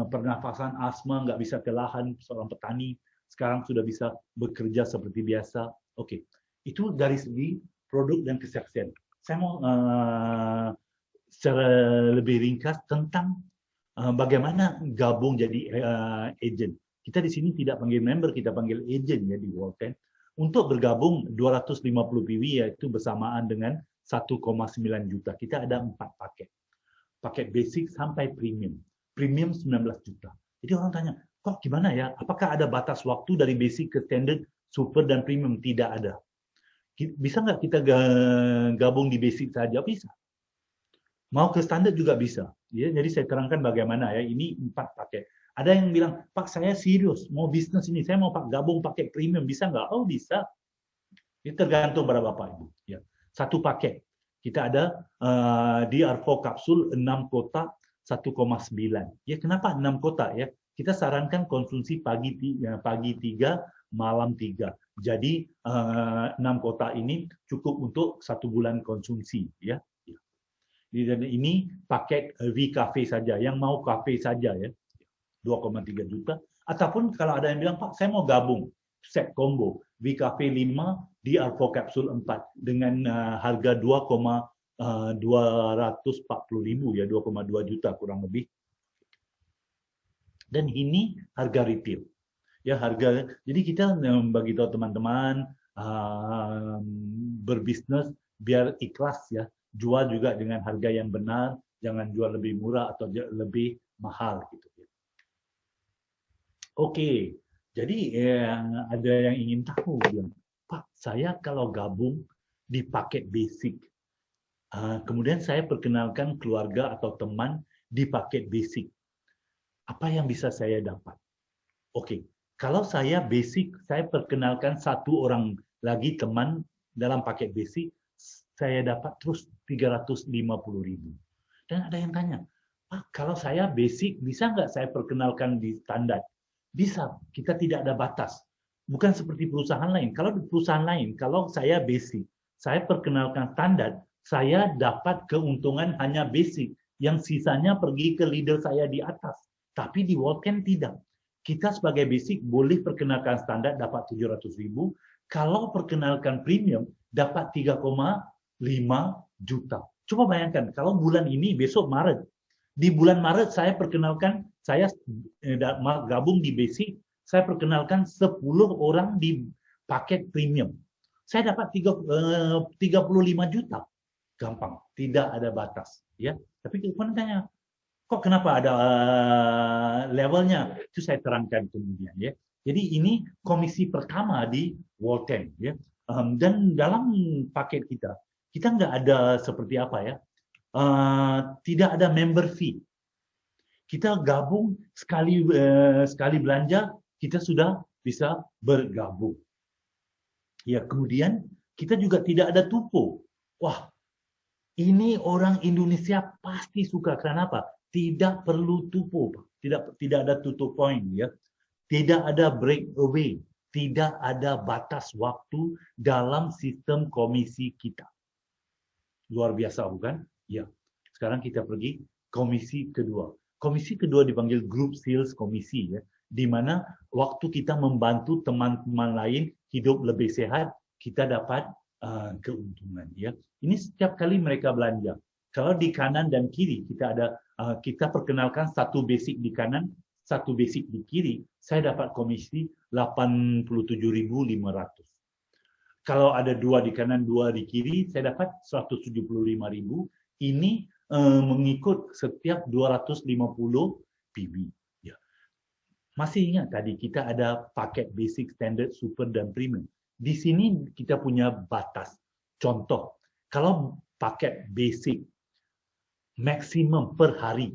pernafasan, asma, nggak bisa ke lahan, seorang petani sekarang sudah bisa bekerja seperti biasa. Oke, itu dari segi produk dan kesaksian. Saya mau secara lebih ringkas tentang bagaimana gabung jadi agent. Kita di sini tidak panggil member, kita panggil agent ya di World 10. Untuk bergabung 250 PW yaitu bersamaan dengan 1,9 juta. Kita ada 4 paket. Paket basic sampai premium. Premium 19 juta. Jadi orang tanya, kok gimana ya? Apakah ada batas waktu dari basic ke standard, super, dan premium? Tidak ada. Bisa nggak kita gabung di basic saja? Bisa. Mau ke standar juga bisa. Ya, jadi saya terangkan bagaimana ya. Ini 4 paket. Ada yang bilang, Pak saya serius mau bisnis ini, saya mau gabung pakai premium, bisa nggak? Oh bisa. Itu tergantung pada Bapak Ibu. Ya. Satu paket. Kita ada di Arvo kapsul 6 kotak 1,9. Ya kenapa 6 kotak ya? Kita sarankan konsumsi pagi 3, malam 3. Jadi 6 kotak ini cukup untuk 1 bulan konsumsi ya. Dan ini paket V Cafe saja, yang mau kafe saja ya, 2,3 juta. Ataupun kalau ada yang bilang, Pak saya mau gabung, set combo, V Cafe 5 di Arvo Capsule 4 dengan harga 2,240.000 ya, 2,2 juta kurang lebih. Dan ini harga retail. Ya harga. Jadi kita bagi tahu teman-teman berbisnis biar ikhlas ya. Jual juga dengan harga yang benar, jangan jual lebih murah atau lebih mahal gitu. Oke, jadi ada yang ingin tahu, bilang, Pak, saya kalau gabung di paket basic, kemudian saya perkenalkan keluarga atau teman di paket basic, apa yang bisa saya dapat? Oke, kalau saya basic, saya perkenalkan 1 orang lagi teman dalam paket basic, saya dapat terus 350.000. Dan ada yang tanya, Pak, kalau saya basic, bisa nggak saya perkenalkan di standar? Bisa, kita tidak ada batas. Bukan seperti perusahaan lain. Kalau di perusahaan lain, kalau saya basic, saya perkenalkan standar, saya dapat keuntungan hanya basic. Yang sisanya pergi ke leader saya di atas. Tapi di Worldcam tidak. Kita sebagai basic boleh perkenalkan standar dapat 700.000. Kalau perkenalkan premium dapat 3,5 juta. Coba bayangkan, kalau bulan ini, besok Maret. Di bulan Maret saya perkenalkan, saya gabung di basic, saya perkenalkan 10 orang di paket premium. Saya dapat 35 juta. Gampang, tidak ada batas. Ya, tapi kemudian tanya, kok kenapa ada levelnya? Itu saya terangkan kemudian. Ya. Jadi ini komisi pertama di World 10. Ya. Dan dalam paket kita nggak ada seperti apa ya, tidak ada member fee. Kita gabung sekali belanja, kita sudah bisa bergabung. Ya, kemudian kita juga tidak ada tupo. Wah, ini orang Indonesia pasti suka. Kenapa? Tidak perlu tupo, tidak ada tutup point ya. Tidak ada breakaway, tidak ada batas waktu dalam sistem komisi kita. Luar biasa bukan? Ya. Sekarang kita pergi komisi kedua. Komisi kedua dipanggil Group Sales Komisi ya, di mana waktu kita membantu teman-teman lain hidup lebih sehat, kita dapat keuntungan ya. Ini setiap kali mereka belanja. Kalau di kanan dan kiri kita perkenalkan 1 basic di kanan, 1 basic di kiri, saya dapat komisi 87.500. Kalau ada 2 di kanan, 2 di kiri, saya dapat 175.000. Ini mengikut setiap 250 PB. Ya. Masih ingat tadi kita ada paket basic, standard, super, dan premium. Di sini kita punya batas. Contoh, kalau paket basic maksimum per hari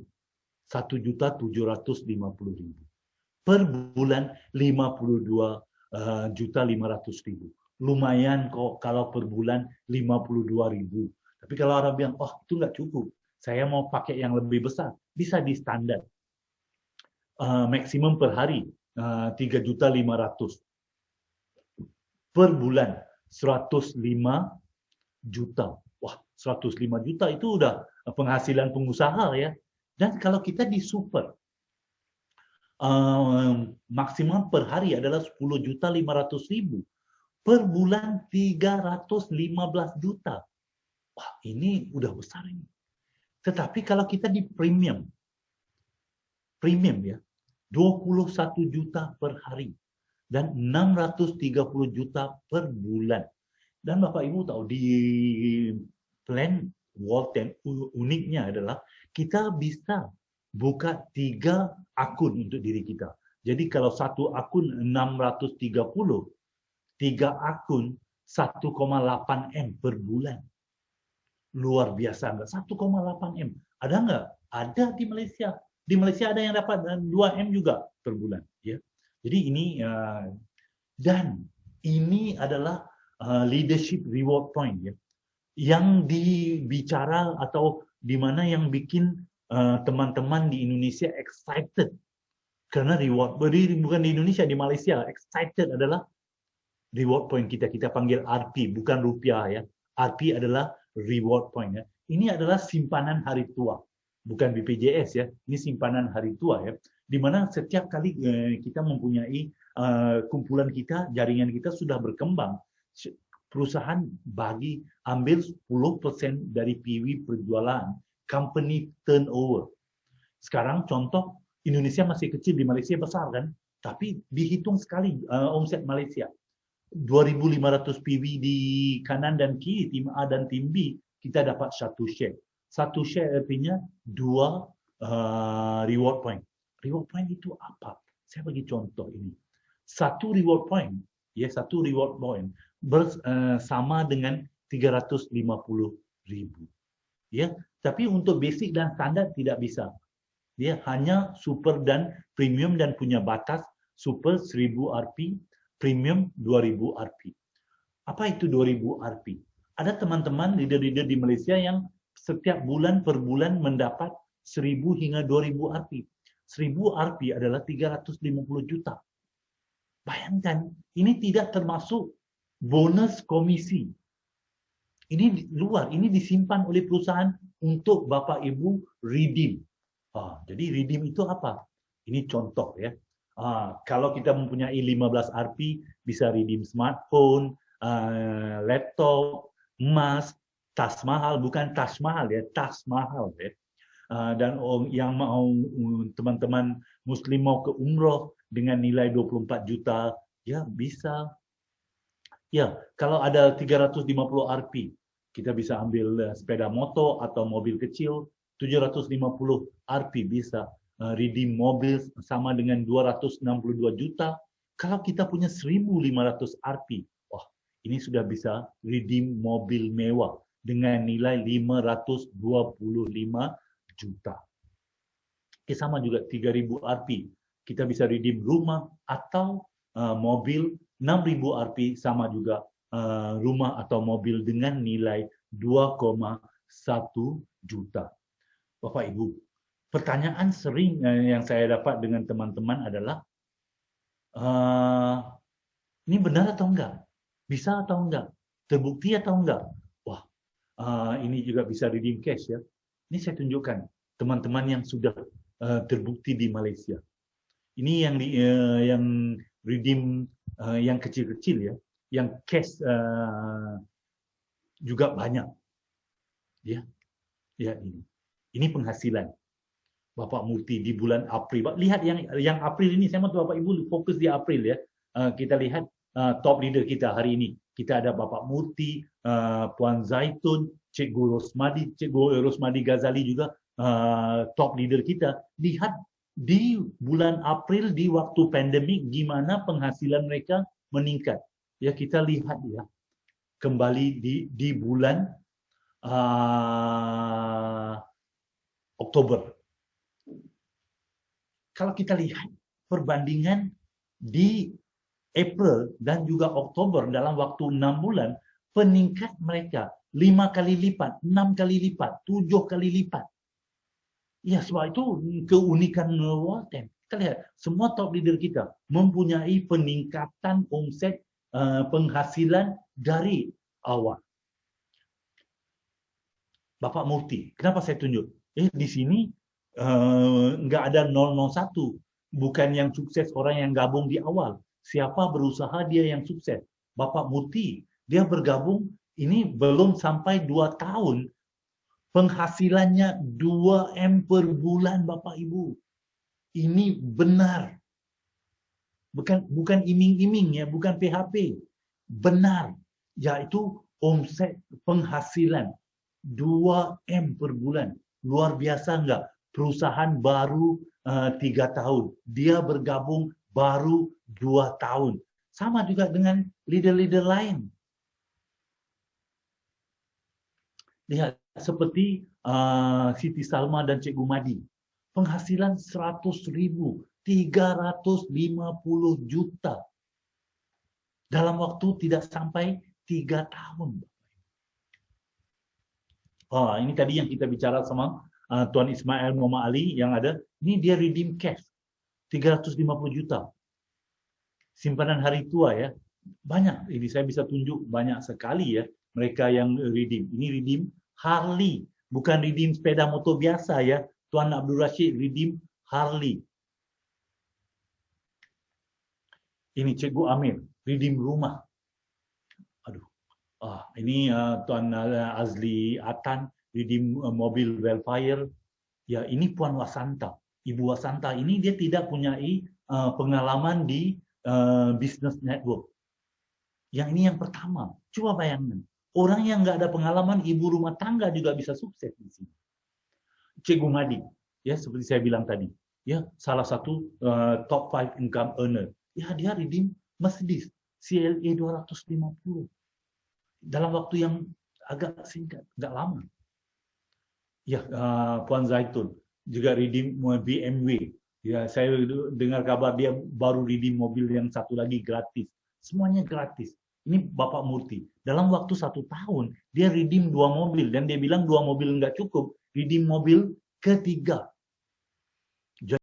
1.750.000. Per bulan 52.500.000. Lumayan kok kalau per bulan 52.000. Tapi kalau orang bilang, oh itu nggak cukup, saya mau pakai yang lebih besar, bisa di standar. Maksimum per hari 3.500.000. Per bulan 105 juta. Wah, 105 juta itu udah penghasilan pengusaha ya. Dan kalau kita di super, maksimum per hari adalah 10.500.000. Per bulan 315 juta. Wah, ini udah besar ini. Tetapi kalau kita di premium ya, 21 juta per hari dan 630 juta per bulan. Dan Bapak Ibu tahu di plan Walton uniknya adalah kita bisa buka 3 akun untuk diri kita. Jadi kalau satu akun 630, 3 akun 1,8 M per bulan. Luar biasa enggak? 1,8 M. Ada enggak? Ada di Malaysia. Di Malaysia ada yang dapat 2 M juga per bulan. Ya. Jadi ini dan ini adalah leadership reward point ya. Yang dibicara atau di mana yang bikin teman-teman di Indonesia excited karena reward. Bukan di Indonesia, di Malaysia excited adalah reward point kita panggil RP, bukan rupiah ya. RP adalah reward point ya. Ini adalah simpanan hari tua, bukan BPJS ya. Ini simpanan hari tua ya. Di mana setiap kali kita mempunyai kumpulan kita, jaringan kita sudah berkembang, perusahaan ambil 10% dari PW perjualan, company turnover. Sekarang contoh Indonesia masih kecil, di Malaysia besar kan, tapi dihitung sekali omset Malaysia. 2.500 PV di kanan dan kiri, tim A dan tim B, kita dapat 1 share. 1 share artinya 2 reward point. Reward point itu apa? Saya bagi contoh ini. 1 reward point, ya 1 reward point sama dengan 350.000. Ya, tapi untuk basic dan standar tidak bisa. Ya, hanya super dan premium dan punya batas super 1000 Rp, premium 2000 Rp. Apa itu 2000 Rp? Ada teman-teman leader-leader di Malaysia yang setiap bulan per bulan mendapat 1000 hingga 2000 Rp. 1000 Rp adalah 350 juta. Bayangkan, ini tidak termasuk bonus komisi. Ini luar, ini disimpan oleh perusahaan untuk Bapak Ibu redeem. Jadi redeem itu apa? Ini contoh ya. Kalau kita mempunyai 15 Rp, bisa redeem smartphone, laptop, emas, tas mahal, bukan tas mahal ya, tas mahal ya. Dan yang mau teman-teman Muslim mau ke umroh dengan nilai 24 juta, ya bisa. Ya, kalau ada 350 Rp, kita bisa ambil sepeda motor atau mobil kecil, 750 Rp bisa. Redeem mobil sama dengan 262 juta. Kalau kita punya 1.500 Rp, wah, ini sudah bisa redeem mobil mewah dengan nilai 525 juta. Sama juga 3.000 Rp, kita bisa redeem rumah atau mobil. 6.000 Rp sama juga rumah atau mobil dengan nilai 2,1 juta. Bapak Ibu, pertanyaan sering yang saya dapat dengan teman-teman adalah, ini benar atau enggak? Bisa atau enggak? Terbukti atau enggak? Wah, ini juga bisa redeem cash ya. Ini saya tunjukkan teman-teman yang sudah terbukti di Malaysia. Ini yang redeem yang kecil-kecil ya, yang cash juga banyak. Ya, ya ini penghasilan Bapak Murti di bulan April. Lihat yang April ini, saya mau Bapak Ibu fokus di April ya. Kita lihat top leader kita hari ini. Kita ada Bapak Murti, Puan Zaitun, Cikgu Rosmadi Ghazali juga top leader kita. Lihat di bulan April di waktu pandemik gimana penghasilan mereka meningkat. Ya, kita lihat ya. Kembali di bulan Oktober. Kalau kita lihat perbandingan di April dan juga Oktober dalam waktu 6 bulan, peningkat mereka 5 kali lipat, 6 kali lipat, 7 kali lipat. Ya, sebab itu keunikan Walton. Kita lihat, semua top leader kita mempunyai peningkatan omset penghasilan dari awal. Bapak Murti, kenapa saya tunjuk? Di sini nggak ada 001. Bukan yang sukses orang yang gabung di awal. Siapa berusaha dia yang sukses. Bapak Muti, dia bergabung ini belum sampai 2 tahun. Penghasilannya 2 M per bulan Bapak Ibu. Ini benar. Bukan iming-iming ya, bukan PHP. Benar. Yaitu omset penghasilan 2 M per bulan. Luar biasa enggak? Perusahaan baru 3 tahun. Dia bergabung baru 2 tahun. Sama juga dengan leader-leader lain. Lihat, seperti Siti Salma dan Cikgu Madi. Penghasilan 100.000, 350 juta. Dalam waktu tidak sampai 3 tahun. Oh, ini tadi yang kita bicara sama Tuan Ismail Muhammad Ali yang ada. Ini dia redeem cash. 350 juta. Simpanan hari tua ya. Banyak. Ini saya bisa tunjuk banyak sekali ya. Mereka yang redeem. Ini redeem Harley. Bukan redeem sepeda motor biasa ya. Tuan Abdul Rashid redeem Harley. Ini Cikgu Amir. Redeem rumah. Aduh. Ini Tuan Azli Atan. Redeem mobil Wellfire. Ya, ini Puan Wasanta. Ibu Wasanta ini dia tidak punya pengalaman di business network. Yang ini yang pertama. Coba bayangkan. Orang yang nggak ada pengalaman ibu rumah tangga juga bisa sukses di sini. Cikgu Madi, ya seperti saya bilang tadi, ya salah satu top 5 income earner. Ya dia redeem Mercedes CLA 250 dalam waktu yang agak singkat, nggak lama. Ya Puan Zaitun juga redeem BMW. Ya saya dengar kabar dia baru redeem mobil yang satu lagi gratis. Semuanya gratis. Ini Bapak Murti. Dalam waktu 1 tahun, dia redeem 2 mobil. Dan dia bilang 2 mobil nggak cukup. Redeem mobil ketiga.